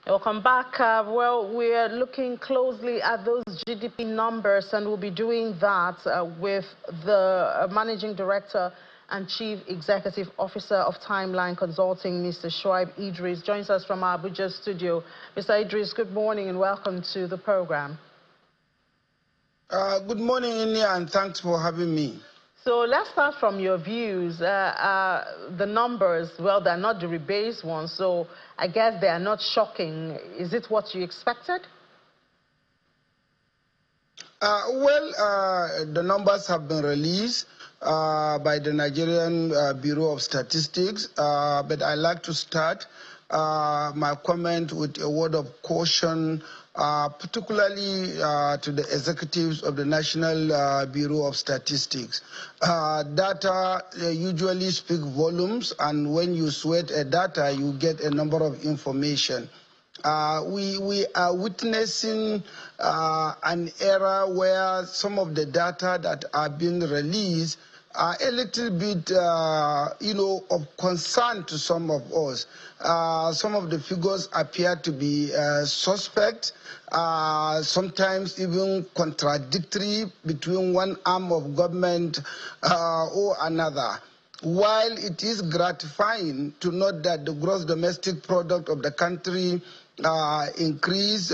Welcome back. Well, we're looking closely at those GDP numbers, and we'll be doing that with the Managing Director and Chief Executive Officer of Timeline Consulting, Mr. Shoaib Idris, joins us from our Abuja studio. Mr. Idris, good morning and welcome to the program. Good morning, India, and thanks for having me. So let's start from your views. The numbers, well, they're not the rebased ones, so I guess they are not shocking. Is it what you expected? The numbers have been released by the Nigerian Bureau of Statistics, but I'd like to start my comment with a word of caution, particularly to the executives of the National Bureau of Statistics. Data usually speak volumes, and when you sweat a data, you get a number of information. We are witnessing an era where some of the data that are being released are a little bit, of concern to some of us. Some of the figures appear to be suspect, sometimes even contradictory between one arm of government or another. While it is gratifying to note that the gross domestic product of the country increased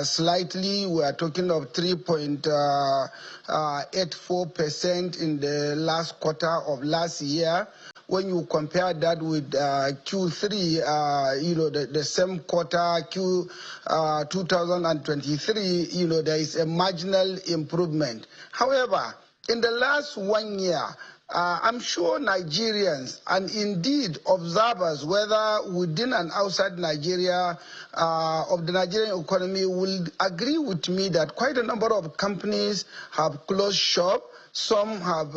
slightly, we are talking of 3.84% in the last quarter of last year. When you compare that with Q3, the same quarter, 2023, there is a marginal improvement. However, in the last 1 year, I'm sure Nigerians and indeed observers, whether within and outside Nigeria, of the Nigerian economy, will agree with me that quite a number of companies have closed shop. Some have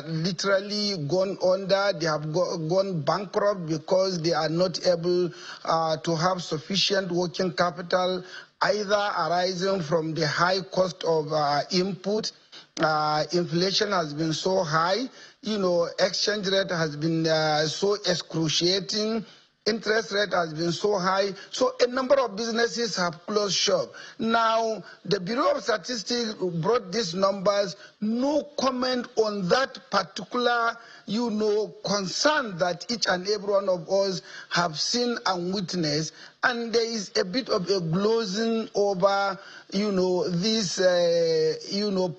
literally gone under, they have gone bankrupt because they are not able to have sufficient working capital, either arising from the high cost of input. Inflation has been so high, exchange rate has been so excruciating, interest rate has been so high, so a number of businesses have closed shop. Now, the Bureau of Statistics brought these numbers, no comment on that particular, concern that each and every one of us have seen and witnessed, and there is a bit of a glozing over, this,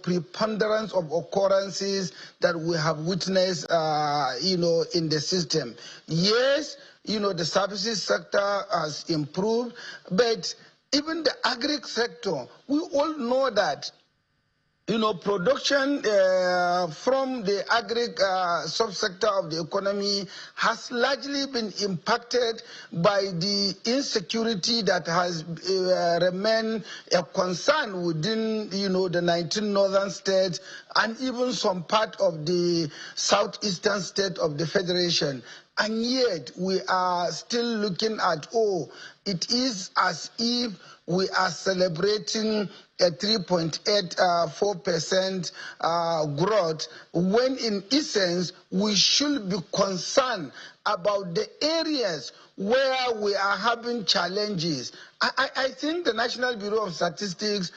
preponderance of occurrences that we have witnessed, in the system. Yes, the services sector has improved, but even the agri sector, we all know that, production from the agri subsector of the economy has largely been impacted by the insecurity that has remained a concern within, the 19 northern states and even some part of the southeastern state of the Federation. And yet we are still looking at, it is as if we are celebrating a 3.84% growth, when in essence we should be concerned about the areas where we are having challenges. I think the National Bureau of Statistics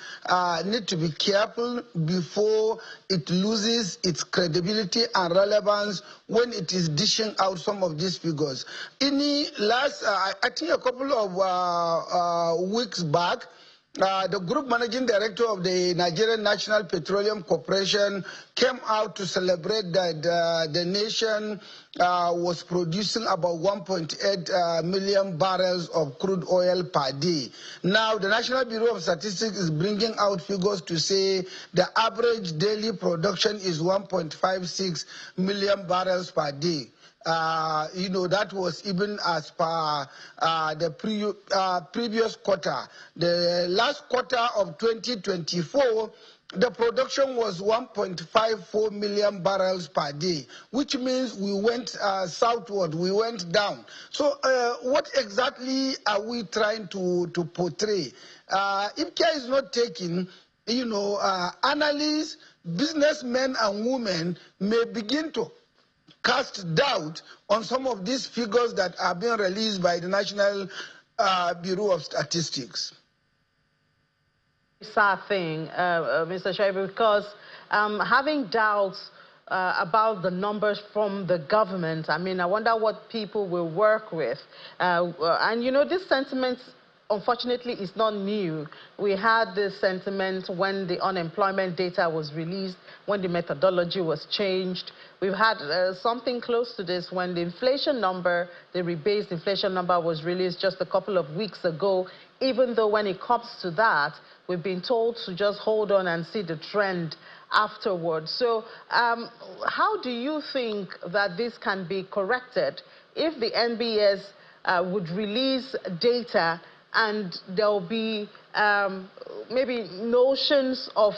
need to be careful before it loses its credibility and relevance when it is dishing out some of these figures. In the last, I think a couple of weeks back, the group managing director of the Nigerian National Petroleum Corporation came out to celebrate that the nation was producing about 1.8 million barrels of crude oil per day. Now, the National Bureau of Statistics is bringing out figures to say the average daily production is 1.56 million barrels per day. That was even as per the previous quarter. The last quarter of 2024, the production was 1.54 million barrels per day, which means we went southward, we went down. So what exactly are we trying to portray? If care is not taken, analysts, businessmen and women may begin to cast doubt on some of these figures that are being released by the National Bureau of Statistics. Sad thing, Mr. Shaibu, because having doubts about the numbers from the government, I mean, I wonder what people will work with. And, you know, this sentiment, unfortunately, is not new. We had this sentiment when the unemployment data was released, when the methodology was changed. We've had something close to this when the inflation number, the rebased inflation number, was released just a couple of weeks ago, even though when it comes to that, we've been told to just hold on and see the trend afterwards. So how do you think that this can be corrected if the NBS would release data and there'll be maybe notions of,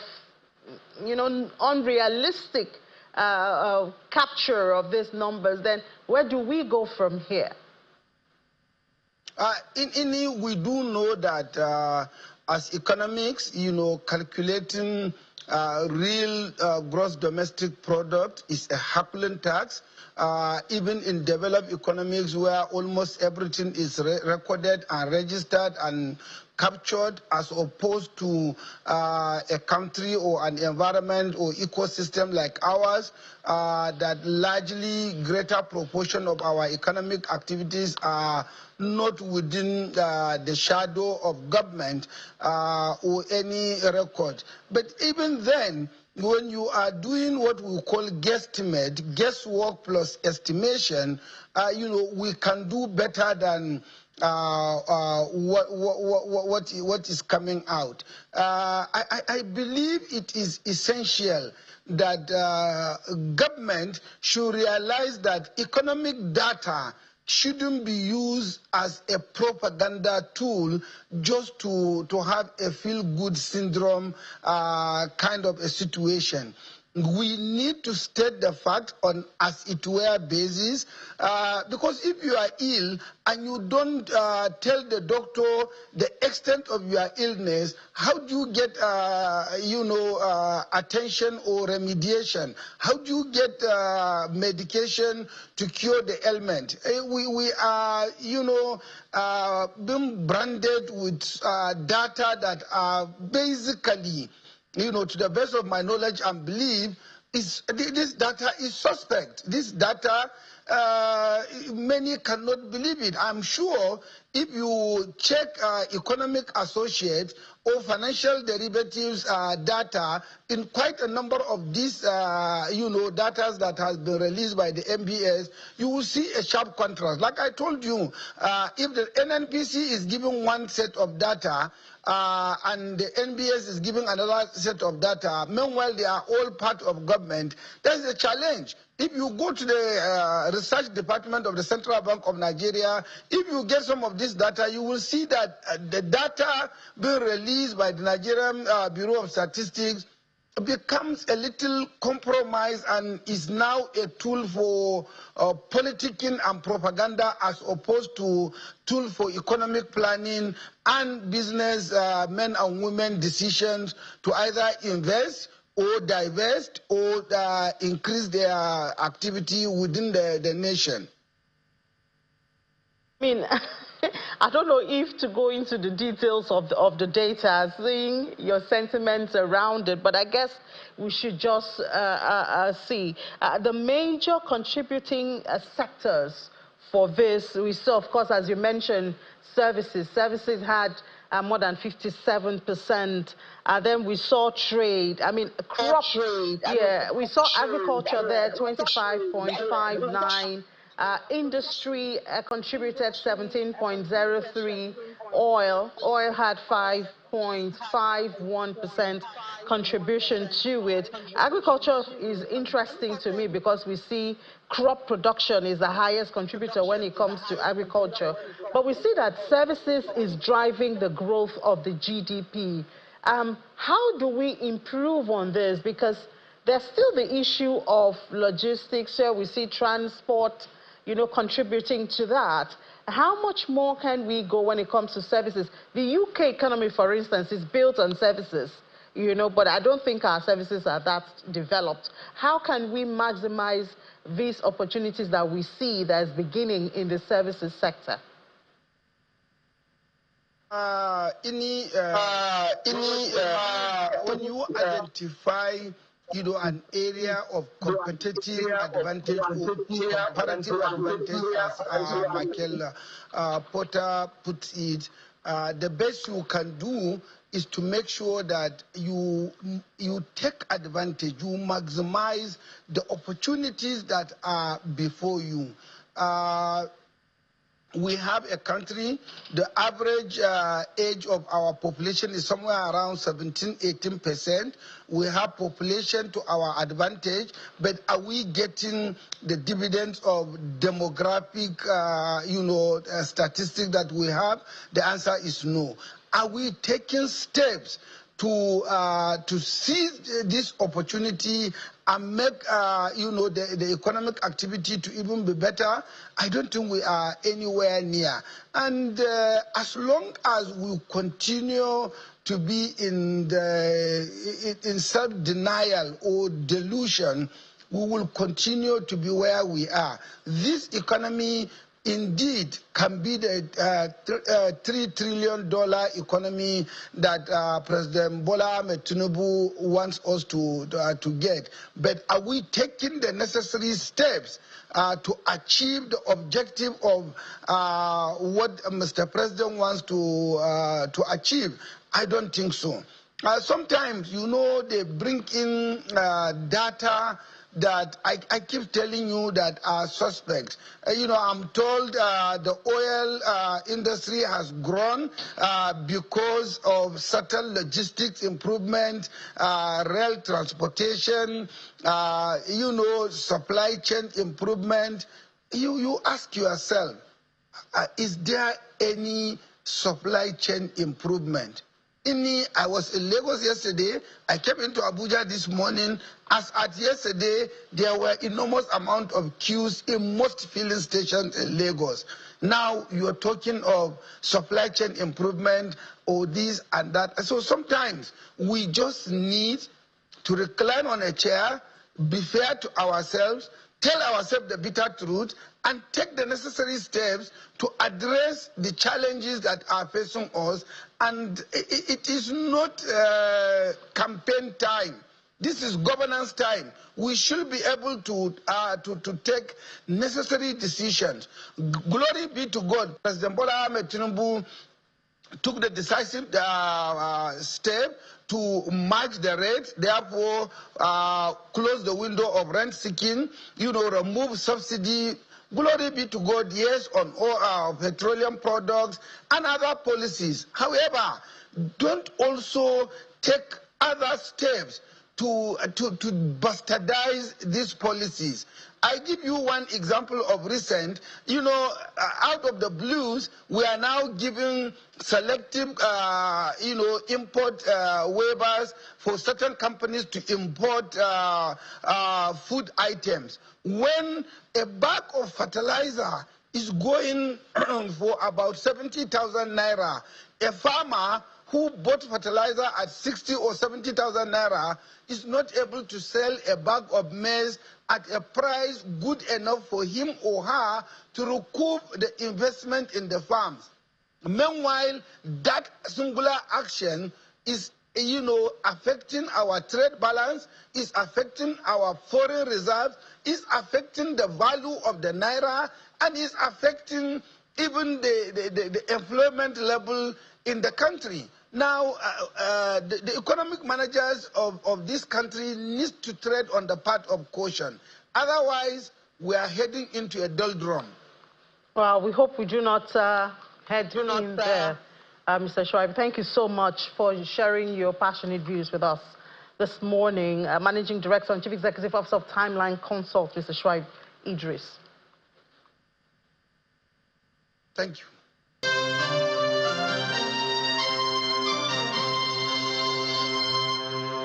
you know, unrealistic capture of these numbers? Then where do we go from here? We do know that as economics, you know, calculating real gross domestic product is a Herculean task. Even in developed economies where almost everything is recorded and registered and captured, as opposed to a country or an environment or ecosystem like ours, that largely greater proportion of our economic activities are not within the shadow of government or any record. But even then, when you are doing what we call guesstimate, guesswork plus estimation, you know, we can do better than what is coming out. I believe it is essential that government should realize that economic data shouldn't be used as a propaganda tool just to have a feel-good syndrome kind of a situation. We need to state the fact on as it were basis, because if you are ill and you don't tell the doctor the extent of your illness, how do you get attention or remediation? How do you get medication to cure the ailment? We are being branded with data that are basically, to the best of my knowledge and belief, this data is suspect. This data, many cannot believe it. I'm sure if you check economic associates or financial derivatives data in quite a number of these, data that has been released by the MBS, you will see a sharp contrast. Like I told you, if the NNPC is giving one set of data, and the NBS is giving another set of data, meanwhile they are all part of government, there's a challenge. If you go to the research department of the Central Bank of Nigeria, if you get some of this data, you will see that the data being released by the Nigerian Bureau of Statistics becomes a little compromised and is now a tool for politicking and propaganda as opposed to tool for economic planning and business men and women decisions to either invest or divest or increase their activity within the nation. I mean, I don't know if to go into the details of the data, seeing your sentiments around it, but I guess we should just see the major contributing sectors for this. We saw, of course, as you mentioned, services. Services had more than 57%. Then we saw trade. I mean, crop trade. Yeah, we saw agriculture there, 25.59. Industry contributed 17.03. Oil had 5.51% contribution to it. Agriculture is interesting to me because we see crop production is the highest contributor when it comes to agriculture. But we see that services is driving the growth of the GDP. How do we improve on this? Because there's still the issue of logistics. Here we see transport, contributing to that. How much more can we go when it comes to services? The UK economy, for instance, is built on services, but I don't think our services are that developed. How can we maximize these opportunities that we see that is beginning in the services sector? When you identify, an area of competitive advantage or comparative advantage, as Michael Porter puts it, the best you can do is to make sure that you take advantage, you maximize the opportunities that are before you. We have a country, the average age of our population is somewhere around 17–18%. We have population to our advantage, but are we getting the dividends of demographic, statistics that we have? The answer is no. Are we taking steps to seize this opportunity and make the economic activity to even be better? I don't think we are anywhere near. And as long as we continue to be in self-denial or delusion, we will continue to be where we are. This economy indeed can be the $3 trillion economy that President Bola Ahmed Tinubu wants us to get. But are we taking the necessary steps to achieve the objective of what Mr. President wants to achieve? I don't think so. Sometimes, they bring in data that I keep telling you that are suspect. I'm told the oil industry has grown because of certain logistics improvement, rail transportation, supply chain improvement. You ask yourself, is there any supply chain improvement? I was in Lagos yesterday. I came into Abuja this morning. As at yesterday, there were enormous amount of queues in most filling stations in Lagos. Now you're talking of supply chain improvement or this and that. So sometimes we just need to recline on a chair, be fair to ourselves, tell ourselves the bitter truth, and take the necessary steps to address the challenges that are facing us. And it is not campaign time. This is governance time. We should be able to take necessary decisions. Glory be to God. President Bola Ahmed Tinubu took the decisive step to match the rates, therefore close the window of rent seeking, remove subsidy. Glory be to God, yes, on all petroleum products and other policies. However, don't also take other steps to bastardize these policies. I give you one example of recent, out of the blues, we are now giving selective, import waivers for certain companies to import food items. When a bag of fertilizer is going for about 70,000 naira, a farmer who bought fertilizer at 60 or 70,000 naira is not able to sell a bag of maize at a price good enough for him or her to recoup the investment in the farms. Meanwhile, that singular action is affecting our trade balance, is affecting our foreign reserves, is affecting the value of the naira, and is affecting even the employment level in the country. Now, the economic managers of this country need to tread on the path of caution. Otherwise, we are heading into a doldrum. Well, we hope we do not head in there. Mr. Shoaib, thank you so much for sharing your passionate views with us this morning. Managing Director and Chief Executive Officer of Timeline Consult, Mr. Shoaib Idris. Thank you.